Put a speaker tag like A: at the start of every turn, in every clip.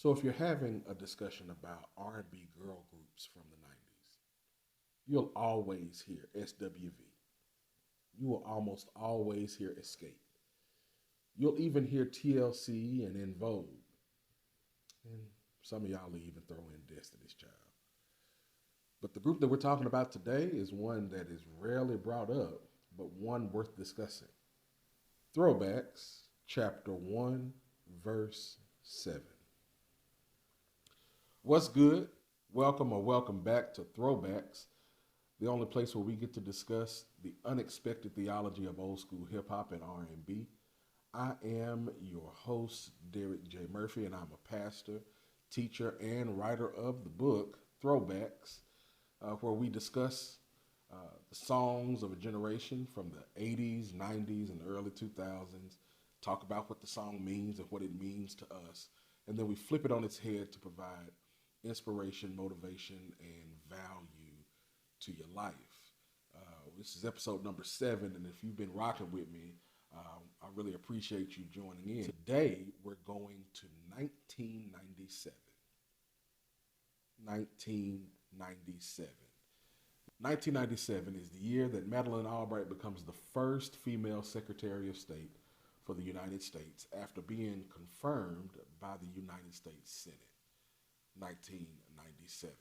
A: So if you're having a discussion about R&B girl groups from the 90s, you'll always hear SWV. You will almost always hear Escape. You'll even hear TLC and In Vogue. And some of y'all will even throw in Destiny's Child. But the group that we're talking about today is one that is rarely brought up, but one worth discussing. Throwbacks, chapter 1, verse 7. What's good? Welcome or welcome back to Throwbacks, the only place where we get to discuss the unexpected theology of old school hip hop and R&B. I am your host, Derek J. Murphy, and I'm a pastor, teacher, and writer of the book Throwbacks, where we discuss the songs of a generation from the 80s, 90s, and the early 2000s, talk about what the song means and what it means to us, and then we flip it on its head to provide inspiration, motivation, and value to your life. This is episode number 7, and if you've been rocking with me, I really appreciate you joining in. Today, we're going to 1997. 1997. 1997 is the year that Madeleine Albright becomes the first female Secretary of State for the United States after being confirmed by the United States Senate. 1997.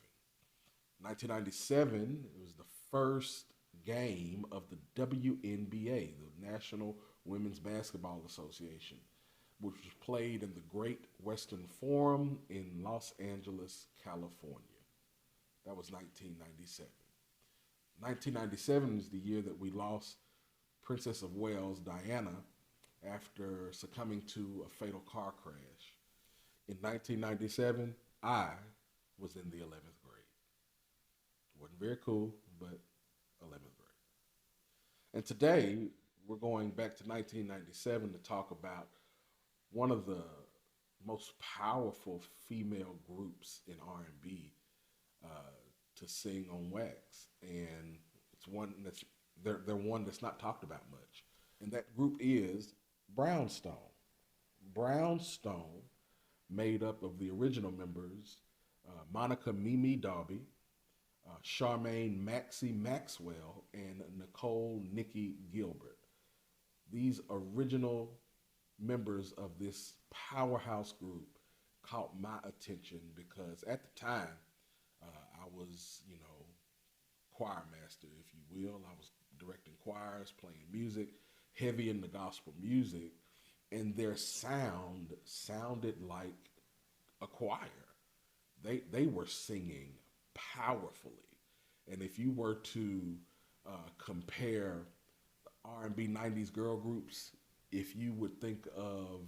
A: 1997 was the first game of the WNBA, the National Women's Basketball Association, which was played in the Great Western Forum in Los Angeles, California. That was 1997. 1997 is the year that we lost Princess of Wales, Diana, after succumbing to a fatal car crash. In 1997, I was in the 11th grade. Wasn't very cool, but 11th grade. And today, we're going back to 1997 to talk about one of the most powerful female groups in R&B to sing on wax, and it's one that's they're one that's not talked about much, and that group is Brownstone. Brownstone, made up of the original members, Monica Mimi Darby, Charmaine Maxie Maxwell, and Nichole Nikki Gilbert. These original members of this powerhouse group caught my attention because at the time, I was, choir master, if you will. I was directing choirs, playing music, heavy in the gospel music, and their sound sounded like a choir. They were singing powerfully, and if you were to compare R&B 90s girl groups, if you would think of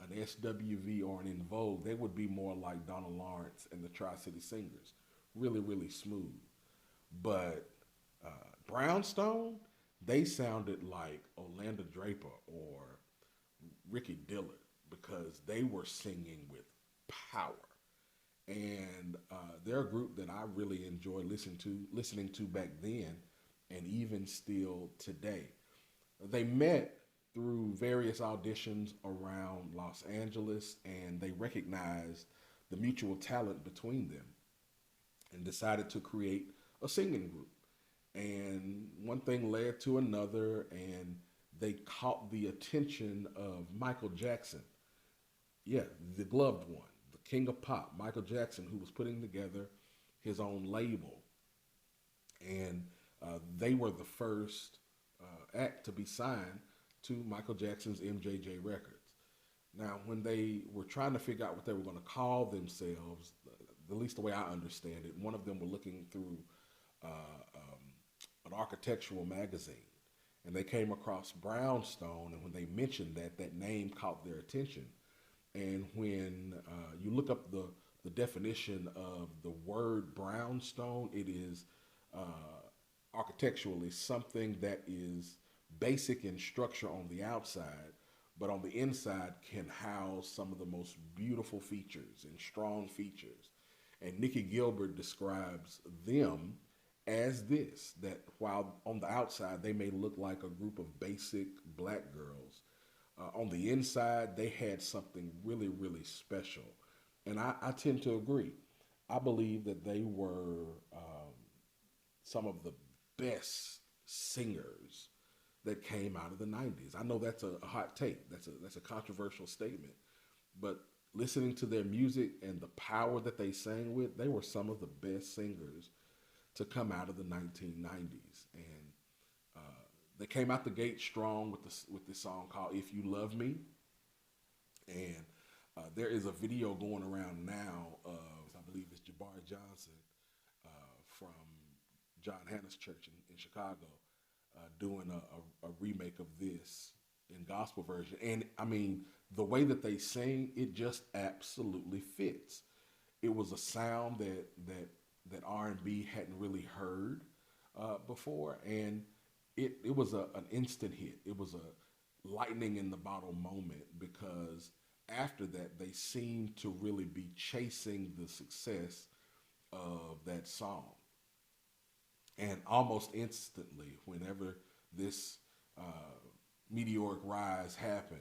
A: an SWV or an In Vogue, they would be more like Donna Lawrence and the Tri-City Singers. Really, really smooth. But Brownstone, they sounded like Orlando Draper or Ricky Dillard because they were singing with power. And they're a group that I really enjoy listening to back then and even still today. They met through various auditions around Los Angeles, and they recognized the mutual talent between them and decided to create a singing group. And one thing led to another, and they caught the attention of Michael Jackson. Yeah, the gloved one, the king of pop, Michael Jackson, who was putting together his own label. And they were the first act to be signed to Michael Jackson's MJJ Records. Now, when they were trying to figure out what they were going to call themselves, at least the way I understand it, one of them were looking through an architectural magazine, and they came across Brownstone, and when they mentioned that, that name caught their attention. And when you look up the definition of the word brownstone, it is architecturally something that is basic in structure on the outside, but on the inside can house some of the most beautiful features and strong features. And Nikki Gilbert describes them as this, that while on the outside they may look like a group of basic black girls, On the inside, they had something really, really special. And I tend to agree. I believe that they were some of the best singers that came out of the 90s. I know that's a hot take. That's a controversial statement. But listening to their music and the power that they sang with, they were some of the best singers to come out of the 1990s. And they came out the gate strong with this song called "If You Love Me," and there is a video going around now of, I believe it's Jabari Johnson from John Hanna's church in Chicago doing a remake of this in gospel version. And I mean, the way that they sing, it just absolutely fits. It was a sound that R&B hadn't really heard before, and it was an instant hit. It was a lightning in the bottle moment because after that they seemed to really be chasing the success of that song. And almost instantly, whenever this meteoric rise happened,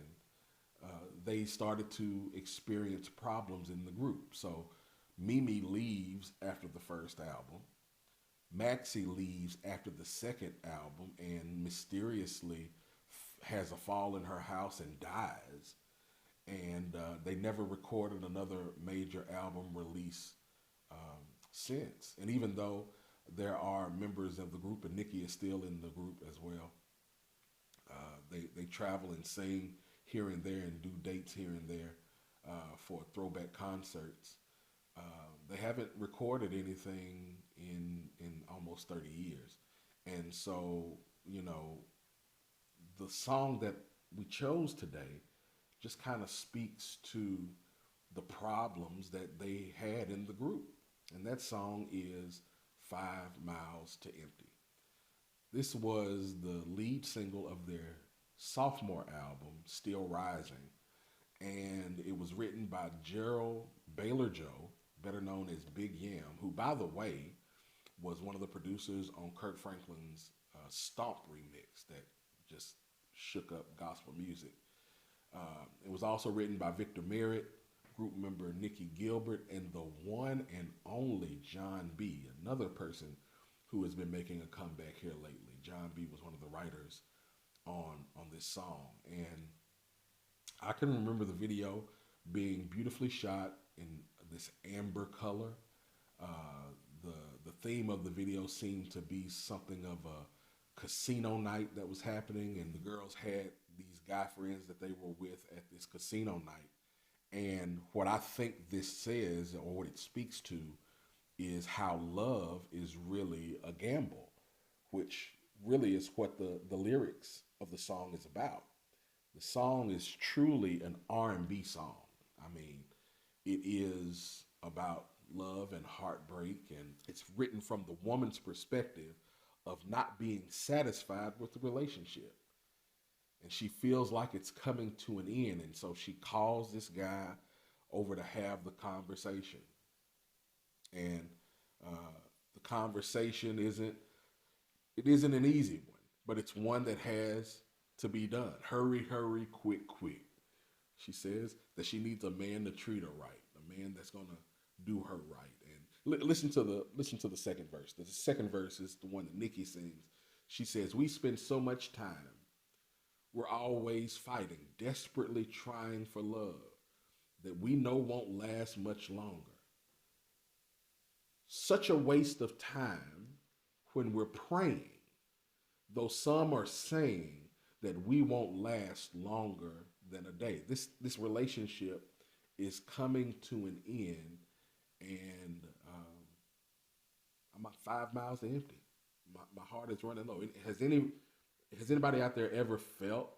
A: they started to experience problems in the group. So Mimi leaves after the first album. Maxie leaves after the second album and mysteriously has a fall in her house and dies. And they never recorded another major album release since. And even though there are members of the group, and Nikki is still in the group as well, they travel and sing here and there and do dates here and there for throwback concerts. They haven't recorded anything in almost 30 years. And so, you know, the song that we chose today just kind of speaks to the problems that they had in the group. And that song is 5 Miles to Empty. This was the lead single of their sophomore album, Still Rising. And it was written by Gerald Baillergeau, better known as Big Yam, who, by the way, was one of the producers on Kirk Franklin's Stomp remix that just shook up gospel music. It was also written by Victor Merritt, group member Nikki Gilbert, and the one and only John B., another person who has been making a comeback here lately. John B. was one of the writers on this song. And I can remember the video being beautifully shot in this amber color. The theme of the video seemed to be something of a casino night that was happening, and the girls had these guy friends that they were with at this casino night. And what I think this says, or what it speaks to, is how love is really a gamble, which really is what the lyrics of the song is about. The song is truly an R&B song. I mean, it is about love and heartbreak, and it's written from the woman's perspective of not being satisfied with the relationship. And she feels like it's coming to an end, and so she calls this guy over to have the conversation. And the conversation isn't an easy one, but it's one that has to be done. Hurry, hurry, quick, quick. She says that she needs a man to treat her right, a man that's gonna do her right. And listen to the second verse. The second verse is the one that Nikki sings. She says, "We spend so much time. We're always fighting, desperately trying for love that we know won't last much longer. Such a waste of time when we're praying, though some are saying that we won't last longer than a day." This relationship is coming to an end, and I'm about 5 miles to empty. My heart is running low. Has anybody out there ever felt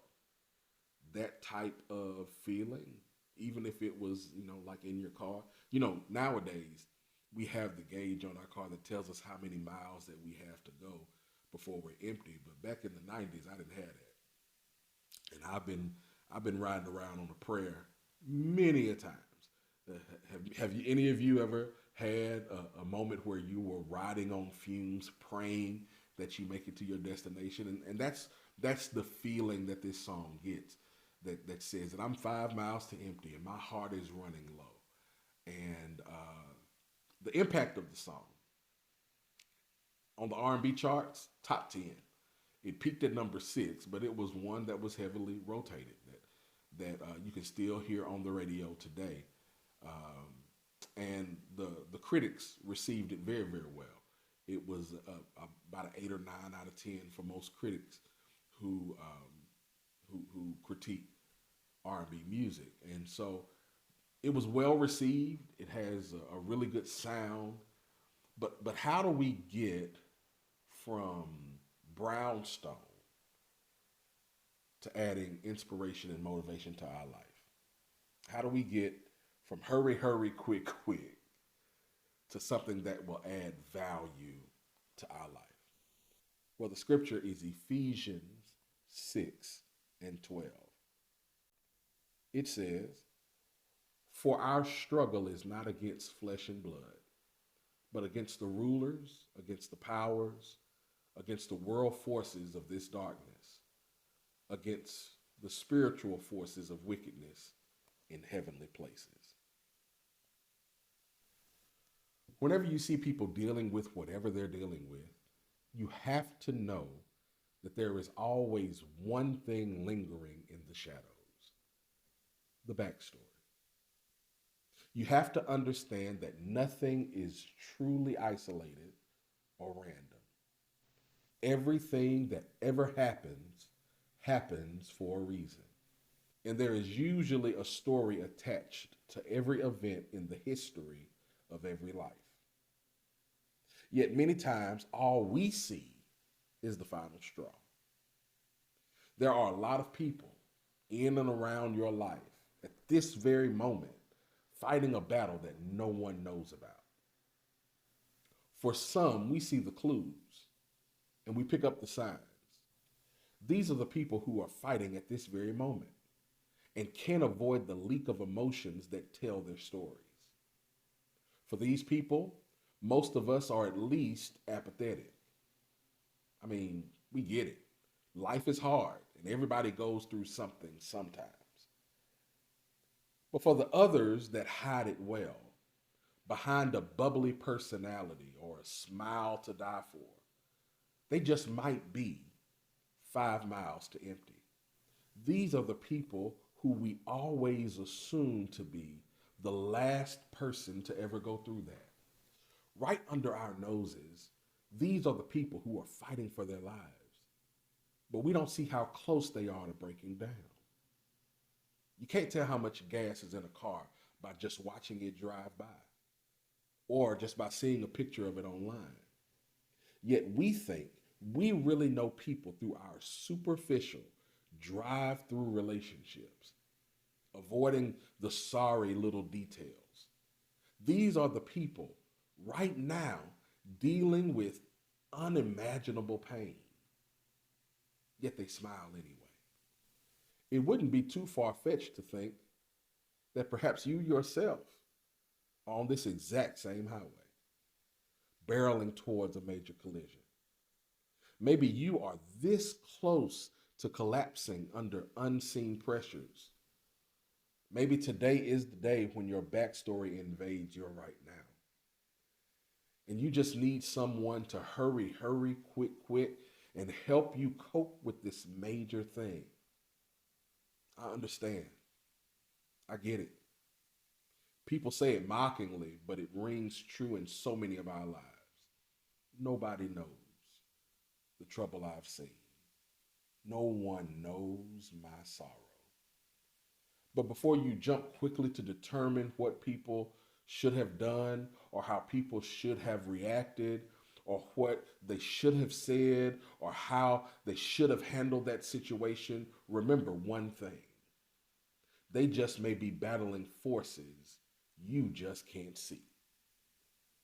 A: that type of feeling? Even if it was, like in your car. Nowadays, we have the gauge on our car that tells us how many miles that we have to go before we're empty. But back in the 90s, I didn't have that. And I've been riding around on a prayer many a times. Any of you ever had a moment where you were riding on fumes, praying that you make it to your destination? And that's the feeling that this song gets. that says that I'm 5 miles to empty and my heart is running low. And the impact of the song on the R&B charts, top 10. It peaked at number 6, but it was one that was heavily rotated that you can still hear on the radio today. And the critics received it very, very well. It was about an 8 or 9 out of 10 for most critics who critique R&B music. And so it was well received. It has a really good sound. But how do we get from Brownstone to adding inspiration and motivation to our life? How do we get from hurry, hurry, quick, quick to something that will add value to our life? Well, the scripture is Ephesians 6 and 12. It says, "For our struggle is not against flesh and blood, but against the rulers, against the powers, against the world forces of this darkness, against the spiritual forces of wickedness in heavenly places." Whenever you see people dealing with whatever they're dealing with, you have to know that there is always one thing lingering in the shadows: the backstory. You have to understand that nothing is truly isolated or random. Everything that ever happens for a reason. And there is usually a story attached to every event in the history of every life. Yet many times, all we see is the final straw. There are a lot of people in and around your life at this very moment fighting a battle that no one knows about. For some, we see the clues and we pick up the signs. These are the people who are fighting at this very moment and can't avoid the leak of emotions that tell their stories. For these people, most of us are at least apathetic. I mean, we get it. Life is hard and everybody goes through something sometimes. But for the others that hide it well, behind a bubbly personality or a smile to die for, they just might be 5 miles to empty. These are the people who we always assume to be the last person to ever go through that. Right under our noses, these are the people who are fighting for their lives. But we don't see how close they are to breaking down. You can't tell how much gas is in a car by just watching it drive by or just by seeing a picture of it online. Yet we think we really know people through our superficial drive-through relationships, avoiding the sorry little details. These are the people right now dealing with unimaginable pain, yet they smile anyway. It wouldn't be too far-fetched to think that perhaps you yourself are on this exact same highway, barreling towards a major collision. Maybe you are this close to collapsing under unseen pressures. Maybe today is the day when your backstory invades your right now. And you just need someone to hurry, hurry, quick, quick, and help you cope with this major thing. I understand. I get it. People say it mockingly, but it rings true in so many of our lives. Nobody knows the trouble I've seen. No one knows my sorrow. But before you jump quickly to determine what people should have done or how people should have reacted or what they should have said or how they should have handled that situation, remember one thing. They just may be battling forces you just can't see.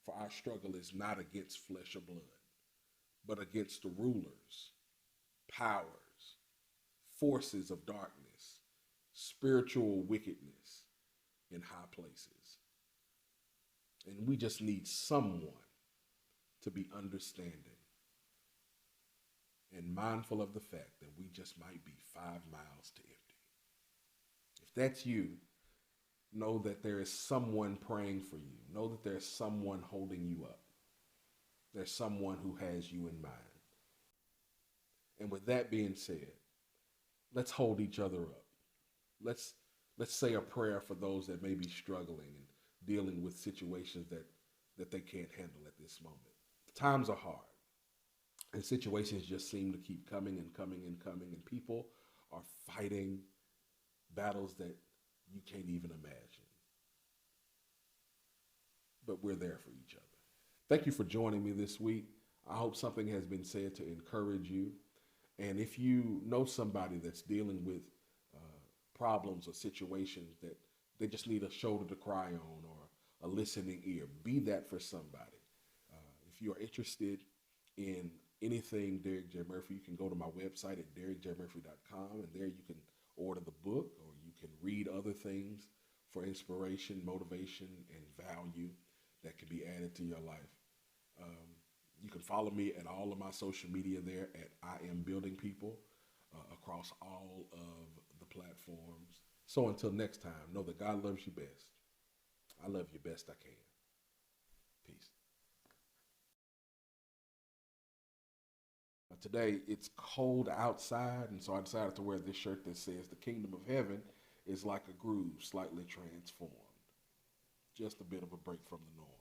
A: For our struggle is not against flesh or blood, but against the rulers, powers, forces of darkness, spiritual wickedness in high places. And we just need someone to be understanding and mindful of the fact that we just might be 5 miles to empty. If that's you, know that there is someone praying for you. Know that there's someone holding you up. There's someone who has you in mind. And with that being said, let's hold each other up. Let's let's say a prayer for those that may be struggling and dealing with situations that they can't handle at this moment. Times are hard, and situations just seem to keep coming and coming and coming, and people are fighting battles that you can't even imagine. But we're there for each other. Thank you for joining me this week. I hope something has been said to encourage you. And if you know somebody that's dealing with problems or situations that they just need a shoulder to cry on or a listening ear, be that for somebody. If you are interested in anything Derek J. Murphy, you can go to my website at derekjmurphy.com, and there you can order the book or you can read other things for inspiration, motivation, and value that can be added to your life. Um, you can follow me at all of my social media there at I Am Building People across all of the platforms. So until next time, know that God loves you best. I love you best I can. Peace. Today, it's cold outside, and so I decided to wear this shirt that says the kingdom of heaven is like a groove slightly transformed. Just a bit of a break from the norm.